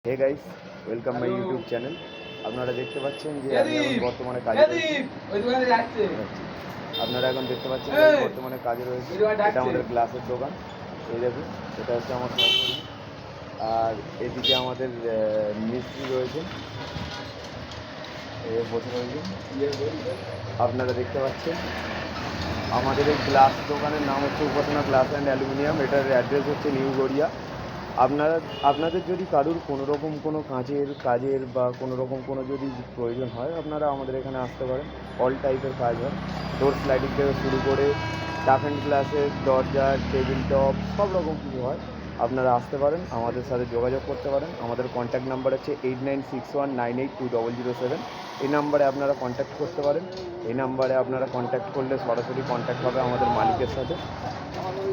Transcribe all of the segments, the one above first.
Hey guys, welcome my YouTube channel. আপনারা দেখতে পাচ্ছেন যে আমি এখন বর্তমানে কাজে রয়েছি। আপনারা এখন দেখতে পাচ্ছেন যে আমি বর্তমানে কাজে রয়েছি। এটা আমাদের গ্লাসের দোকান। এই দেখুন, এটা হচ্ছে আমার সহকর্মী। আর এদিকে আমাদের মিস্ত্রি রয়েছে, বসে রয়েছে। আপনারা দেখতে পাচ্ছেন আমাদের এই গ্লাস দোকানের নাম হচ্ছে উপাসনা গ্লাস অ্যান্ড অ্যালুমিনিয়াম। এটার অ্যাড্রেস হচ্ছে নিউ গড়িয়া। আপনাদের যদি কারুর কোনো রকম কোনো কাজের বা কোনো রকম কোনো যদি প্রয়োজন হয়, আপনারা আমাদের এখানে আসতে পারেন। অল টাইপের কাজ হয়, ডোর স্লাইডিং থেকে শুরু করে টাফ অ্যান্ড গ্লাসের দরজা, টেবিল টপ, সব রকম কিছু হয়। আপনারা আসতে পারেন, আমাদের সাথে যোগাযোগ করতে পারেন। আমাদের কন্ট্যাক্ট নাম্বার হচ্ছে 8961982007। এই নাম্বারে আপনারা কন্ট্যাক্ট করতে পারেন। এই নাম্বারে আপনারা কন্ট্যাক্ট করলে সরাসরি কন্ট্যাক্ট হবে আমাদের মালিকের সাথে।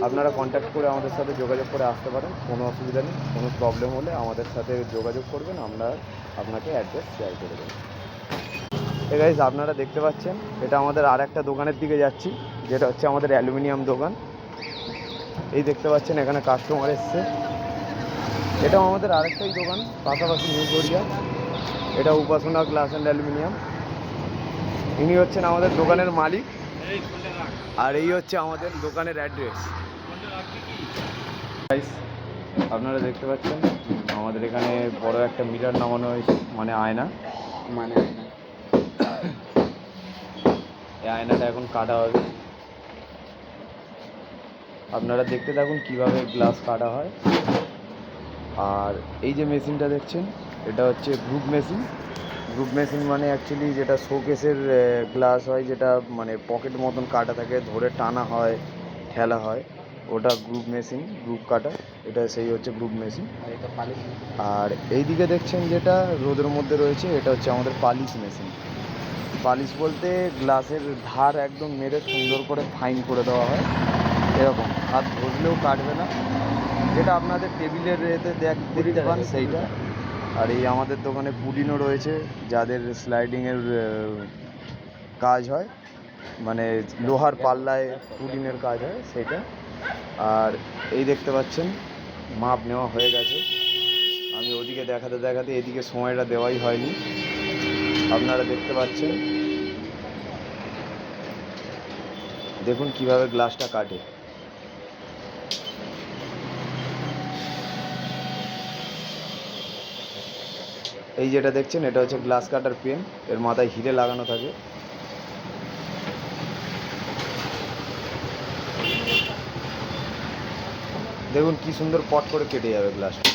আপনারা কন্ট্যাক্ট করে আমাদের সাথে যোগাযোগ করে আসতে পারেন, কোনো অসুবিধা নেই। কোনো প্রবলেম হলে আমাদের সাথে যোগাযোগ করবেন, আমরা আপনাকে অ্যাড্রেস শেয়ার করে দেবো। গাইস, আপনারা দেখতে পাচ্ছেন এটা আমাদের আর একটা দোকানের দিকে যাচ্ছি, যেটা হচ্ছে আমাদের অ্যালুমিনিয়াম দোকান। এই দেখতে পাচ্ছেন এখানে কাস্টমার এসছে। এটাও আমাদের আরেকটাই দোকান পাশাপাশি নিউ গড়িয়া। এটা উপাসনা গ্লাস অ্যান্ড অ্যালুমিনিয়াম। ইনি হচ্ছেন আমাদের দোকানের মালিক, আর এই হচ্ছে আমাদের দোকানের অ্যাড্রেস। আপনারা দেখতে পাচ্ছেন আমাদের এখানে বড় একটা মিরার নামানো হয়েছে, মানে আয়না। এই আয়নাটা এখন কাটা হবে। আপনারা দেখতে থাকুন কিভাবে গ্লাস কাটা হয়। আর এই যে মেশিনটা দেখছেন, এটা হচ্ছে গ্রুপ মেশিন। গ্রুপ মেশিন মানে অ্যাকচুয়ালি যেটা শোকেসের গ্লাস হয়, যেটা মানে পকেট মতন কাটা থাকে, ধরে টানা হয়, ঠেলা হয়, ওটা গ্রুপ মেশিন, গ্রুপ কাটা। এটা সেই হচ্ছে গ্রুপ মেশিন। আর এই দিকে দেখছেন যেটা রোদের মধ্যে রয়েছে, এটা হচ্ছে আমাদের পালিশ মেশিন। পালিশ বলতে গ্লাসের ধার একদম মেরে সুন্দর করে ফাইন করে দেওয়া হয়, এরকম হাত ধরলেও কাটবে না, যেটা আপনাদের টেবিলের এতে দেখতে পান সেইটা। আর এই আমাদের দোকানে পুডিনও রয়েছে, যাদের স্লাইডিংয়ের কাজ হয়, মানে লোহার পাল্লায় পুডিনের কাজ হয় সেইটা। আর এই দেখতে পাচ্ছেন মাপ নেওয়া হয়ে গেছে। আমি ওদিকে দেখাতে দেখাতে এদিকে সময়টা দেওয়াই হয়নি। আপনারা দেখতে পাচ্ছেন, দেখুন কিভাবে গ্লাসটা কাটে। এই যেটা দেখছেন এটা হচ্ছে গ্লাস কাটার পেন, এর মাথায় হিরে লাগানো থাকে। দেখুন কি সুন্দর পট করে কেটে যাবে গ্লাসটা।